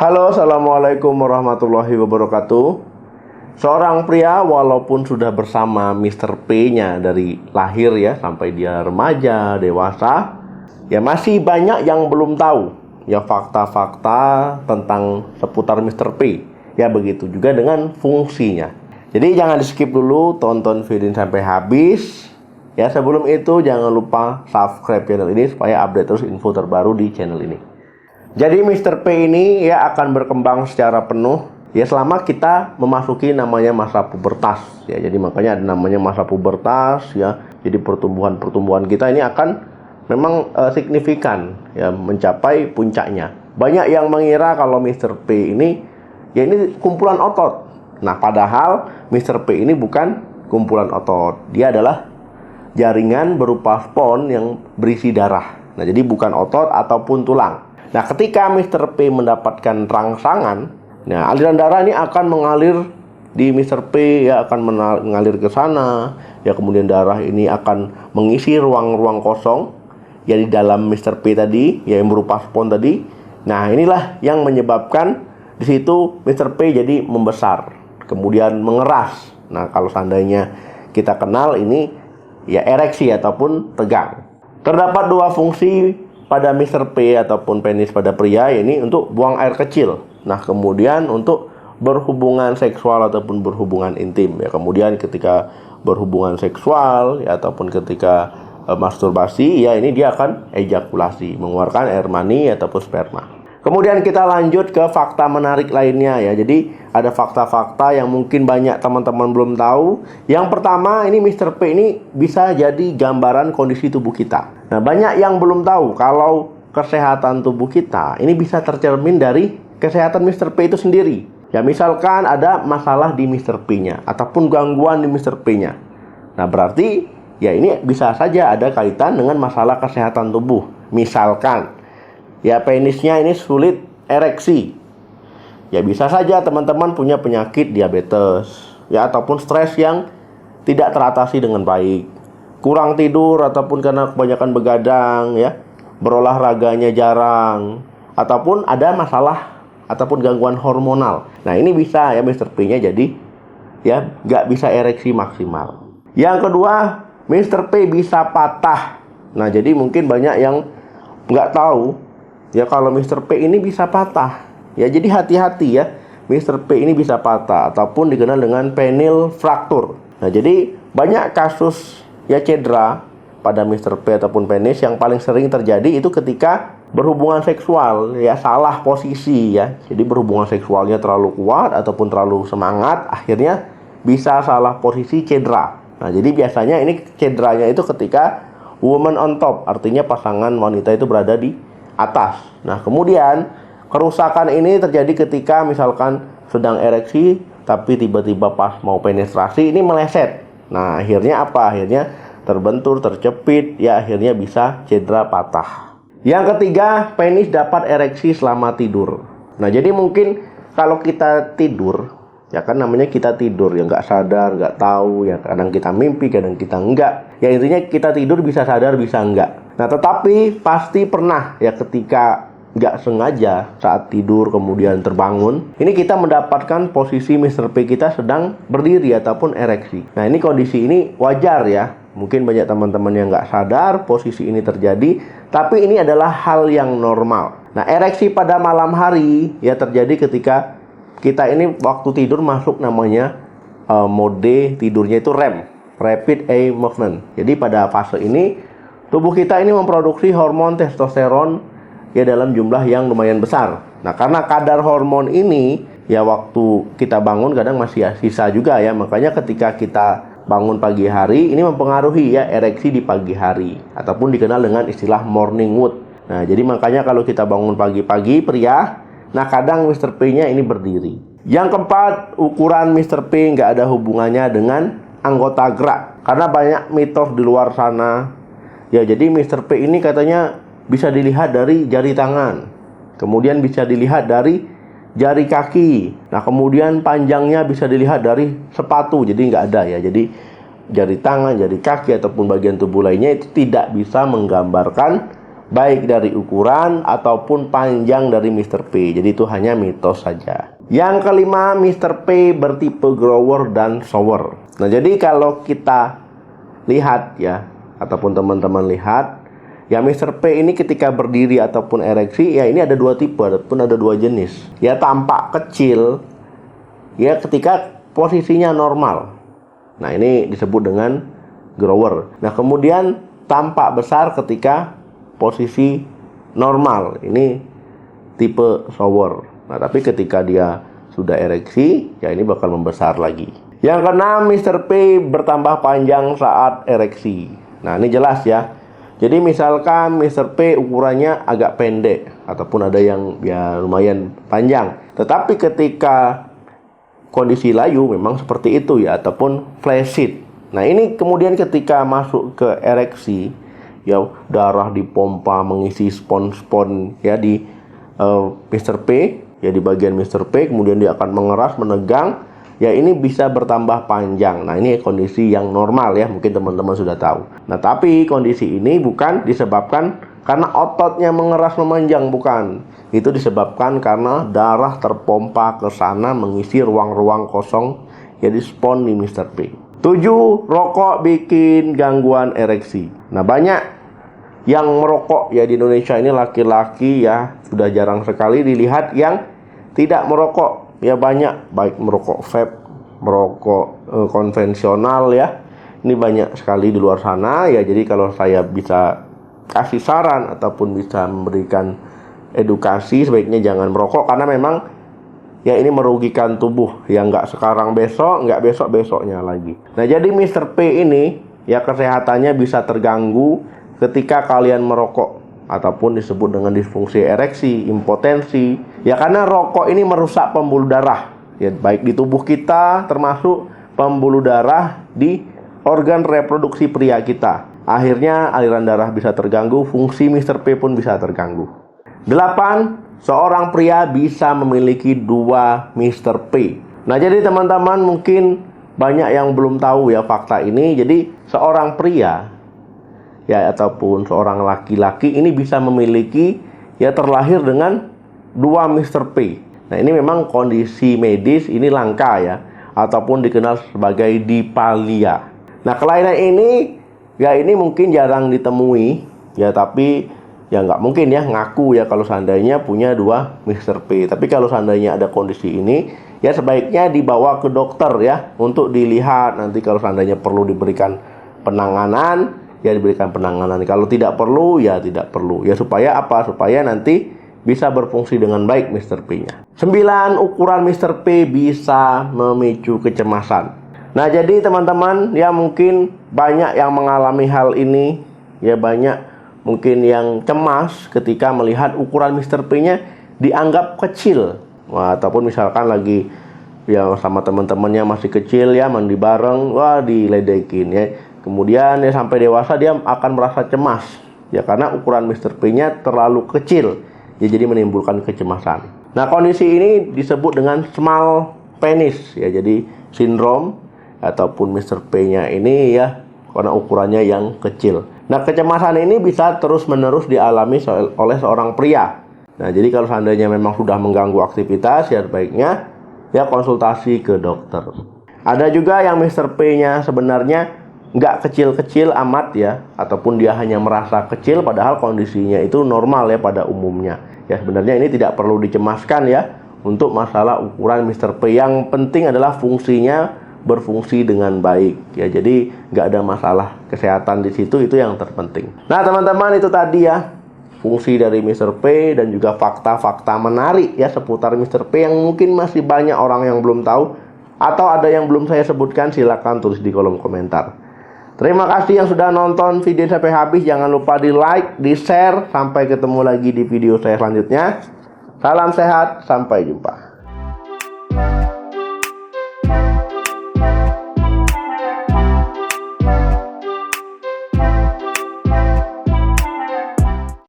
Halo, assalamualaikum warahmatullahi wabarakatuh. Seorang pria walaupun sudah bersama Mr. P-nya dari lahir ya sampai dia remaja, dewasa, ya masih banyak yang belum tahu ya fakta-fakta tentang seputar Mr. P. Ya begitu juga dengan fungsinya. Jadi jangan di skip dulu, tonton video ini sampai habis. Ya sebelum itu jangan lupa subscribe channel ini supaya update terus info terbaru di channel ini. Jadi Mr. P ini ya akan berkembang secara penuh ya selama kita memasuki namanya masa pubertas ya. Jadi makanya ada namanya masa pubertas ya. Jadi pertumbuhan kita ini akan memang signifikan ya, mencapai puncaknya. Banyak yang mengira kalau Mr. P ini ya ini kumpulan otot. Nah, padahal Mr. P ini bukan kumpulan otot. Dia adalah jaringan berupa spons yang berisi darah. Nah, jadi bukan otot ataupun tulang. Nah, ketika Mr. P mendapatkan rangsangan, nah aliran darah ini akan mengalir di Mr. P ya, akan mengalir ke sana ya, kemudian darah ini akan mengisi ruang-ruang kosong ya di dalam Mr. P tadi ya, yang berupa spons tadi. Nah, inilah yang menyebabkan di situ Mr. P jadi membesar, kemudian mengeras. Nah, kalau seandainya kita kenal ini ya ereksi ataupun tegang. Terdapat dua fungsi pada Mr. P ataupun penis pada pria, ini untuk buang air kecil. Nah, kemudian untuk berhubungan seksual ataupun berhubungan intim ya. Kemudian ketika berhubungan seksual ya ataupun ketika masturbasi ya, ini dia akan ejakulasi, mengeluarkan air mani ataupun sperma. Kemudian kita lanjut ke fakta menarik lainnya ya. Jadi ada fakta-fakta yang mungkin banyak teman-teman belum tahu. Yang pertama, ini Mr. P ini bisa jadi gambaran kondisi tubuh kita. Nah, banyak yang belum tahu kalau kesehatan tubuh kita ini bisa tercermin dari kesehatan Mr. P itu sendiri. Ya, misalkan ada masalah di Mr. P-nya ataupun gangguan di Mr. P-nya. Nah, berarti ya ini bisa saja ada kaitan dengan masalah kesehatan tubuh. Misalkan ya penisnya ini sulit ereksi. Ya bisa saja teman-teman punya penyakit diabetes ya, ataupun stres yang tidak teratasi dengan baik, kurang tidur ataupun karena kebanyakan begadang ya, berolahraganya jarang, ataupun ada masalah ataupun gangguan hormonal. Nah, ini bisa ya Mr. P-nya jadi ya nggak bisa ereksi maksimal. Yang kedua, Mr. P bisa patah. Nah, jadi mungkin banyak yang nggak tahu ya kalau Mr. P ini bisa patah. Ya, jadi hati-hati ya. Mr. P ini bisa patah ataupun dikenal dengan penile fracture. Nah, jadi banyak kasus ya cedera pada Mr. P ataupun penis yang paling sering terjadi itu ketika berhubungan seksual ya, salah posisi ya. Jadi berhubungan seksualnya terlalu kuat ataupun terlalu semangat, akhirnya bisa salah posisi, cedera. Nah, jadi biasanya ini cederanya itu ketika woman on top, artinya pasangan wanita itu berada di atas. Nah, kemudian kerusakan ini terjadi ketika misalkan sedang ereksi tapi tiba-tiba pas mau penetrasi ini meleset. Nah, akhirnya apa? Akhirnya terbentur, tercepit ya, akhirnya bisa cedera, patah. Yang ketiga, penis dapat ereksi selama tidur. Nah, jadi mungkin kalau kita tidur ya, kan namanya kita tidur ya, nggak sadar, nggak tahu ya, kadang kita mimpi, kadang kita enggak ya, intinya kita tidur bisa sadar bisa enggak. Nah, tetapi pasti pernah ya ketika nggak sengaja saat tidur kemudian terbangun, ini kita mendapatkan posisi Mr. P kita sedang berdiri ataupun ereksi. Nah, ini kondisi ini wajar ya, mungkin banyak teman-teman yang nggak sadar posisi ini terjadi, tapi ini adalah hal yang normal. Nah, ereksi pada malam hari ya terjadi ketika kita ini waktu tidur masuk namanya mode tidurnya itu REM, Rapid Eye Movement. Jadi pada fase ini tubuh kita ini memproduksi hormon testosteron ya dalam jumlah yang lumayan besar. Nah, karena kadar hormon ini ya waktu kita bangun kadang masih sisa juga ya. Makanya ketika kita bangun pagi hari ini mempengaruhi ya ereksi di pagi hari ataupun dikenal dengan istilah morning wood. Nah, jadi makanya kalau kita bangun pagi-pagi pria, nah kadang Mr. P-nya ini berdiri. Yang keempat, ukuran Mr. P nggak ada hubungannya dengan anggota gerak. Karena banyak mitos di luar sana. Ya, jadi Mr. P ini katanya bisa dilihat dari jari tangan. Kemudian bisa dilihat dari jari kaki. Nah, kemudian panjangnya bisa dilihat dari sepatu. Jadi nggak ada ya. Jadi jari tangan, jari kaki ataupun bagian tubuh lainnya itu tidak bisa menggambarkan baik dari ukuran ataupun panjang dari Mr. P. Jadi itu hanya mitos saja. Yang kelima, Mr. P bertipe grower dan shower. Nah, jadi kalau kita lihat ya, ataupun teman-teman lihat, ya Mr. P ini ketika berdiri ataupun ereksi, ya ini ada dua tipe, ataupun ada dua jenis. Ya tampak kecil, ya ketika posisinya normal. Nah, ini disebut dengan grower. Nah, kemudian tampak besar ketika posisi normal. Ini tipe shower. Nah, tapi ketika dia sudah ereksi, ya ini bakal membesar lagi. Yang keenam, Mr. P bertambah panjang saat ereksi. Nah, ini jelas ya. Jadi misalkan Mr. P ukurannya agak pendek, ataupun ada yang ya lumayan panjang. Tetapi ketika kondisi layu memang seperti itu ya, ataupun flaccid. Nah, ini kemudian ketika masuk ke ereksi, ya darah dipompa mengisi spon-spon ya di Mr. P, ya di bagian Mr. P, kemudian dia akan mengeras, menegang, ya ini bisa bertambah panjang. Nah, ini kondisi yang normal ya, mungkin teman-teman sudah tahu. Nah, tapi kondisi ini bukan disebabkan karena ototnya mengeras memanjang, bukan. Itu disebabkan karena darah terpompa ke sana mengisi ruang-ruang kosong ya di spon di Mr. P. 7. Rokok bikin gangguan ereksi. Nah, banyak yang merokok ya di Indonesia ini, laki-laki ya sudah jarang sekali dilihat yang tidak merokok. Ya banyak, baik merokok vape, merokok konvensional ya. Ini banyak sekali di luar sana ya. Jadi kalau saya bisa kasih saran ataupun bisa memberikan edukasi, sebaiknya jangan merokok, karena memang ya ini merugikan tubuh. Ya nggak sekarang besok, nggak besok besoknya lagi. Nah, jadi Mr. P ini ya kesehatannya bisa terganggu ketika kalian merokok, ataupun disebut dengan disfungsi ereksi, impotensi. Ya karena rokok ini merusak pembuluh darah, ya baik di tubuh kita, termasuk pembuluh darah di organ reproduksi pria kita. Akhirnya aliran darah bisa terganggu, fungsi Mr. P pun bisa terganggu. 8. Seorang pria bisa memiliki 2 Mr. P. Nah, jadi teman-teman mungkin banyak yang belum tahu ya fakta ini. Jadi seorang pria ya ataupun seorang laki-laki ini bisa memiliki ya terlahir dengan 2 Mr. P. Nah, ini memang kondisi medis ini langka ya, ataupun dikenal sebagai dipalia. Nah, kelainan ini ya ini mungkin jarang ditemui ya, tapi ya nggak mungkin ya ngaku ya kalau seandainya punya 2 Mr. P. Tapi kalau seandainya ada kondisi ini, ya sebaiknya dibawa ke dokter ya untuk dilihat. Nanti kalau seandainya perlu diberikan penanganan, ya diberikan penanganan. Kalau tidak perlu, ya tidak perlu. Ya supaya apa? Supaya nanti bisa berfungsi dengan baik Mr. P-nya. 9. Ukuran Mr. P bisa memicu kecemasan. Nah, jadi teman-teman ya mungkin banyak yang mengalami hal ini. Ya banyak mungkin yang cemas ketika melihat ukuran Mr. P-nya dianggap kecil. Wah, ataupun misalkan lagi ya sama teman-temannya masih kecil ya, mandi bareng, wah diledekin ya. Kemudian ya sampai dewasa dia akan merasa cemas ya karena ukuran Mr. P-nya terlalu kecil. Ya, jadi menimbulkan kecemasan. Nah, kondisi ini disebut dengan small penis ya. Jadi sindrom ataupun Mr. P-nya ini ya karena ukurannya yang kecil. Nah, kecemasan ini bisa terus-menerus dialami oleh seorang pria. Nah, jadi kalau seandainya memang sudah mengganggu aktivitas, ya sebaiknya ya konsultasi ke dokter. Ada juga yang Mr. P-nya sebenarnya nggak kecil-kecil amat ya, ataupun dia hanya merasa kecil padahal kondisinya itu normal ya pada umumnya. Ya sebenarnya ini tidak perlu dicemaskan ya untuk masalah ukuran Mr. P. Yang penting adalah fungsinya berfungsi dengan baik ya. Jadi nggak ada masalah kesehatan di situ, itu yang terpenting. Nah, teman-teman, itu tadi ya fungsi dari Mr. P dan juga fakta-fakta menarik ya seputar Mr. P yang mungkin masih banyak orang yang belum tahu, atau ada yang belum saya sebutkan, silakan tulis di kolom komentar. Terima kasih yang sudah nonton video sampai habis. Jangan lupa di like, di share. Sampai ketemu lagi di video saya selanjutnya. Salam sehat, sampai jumpa.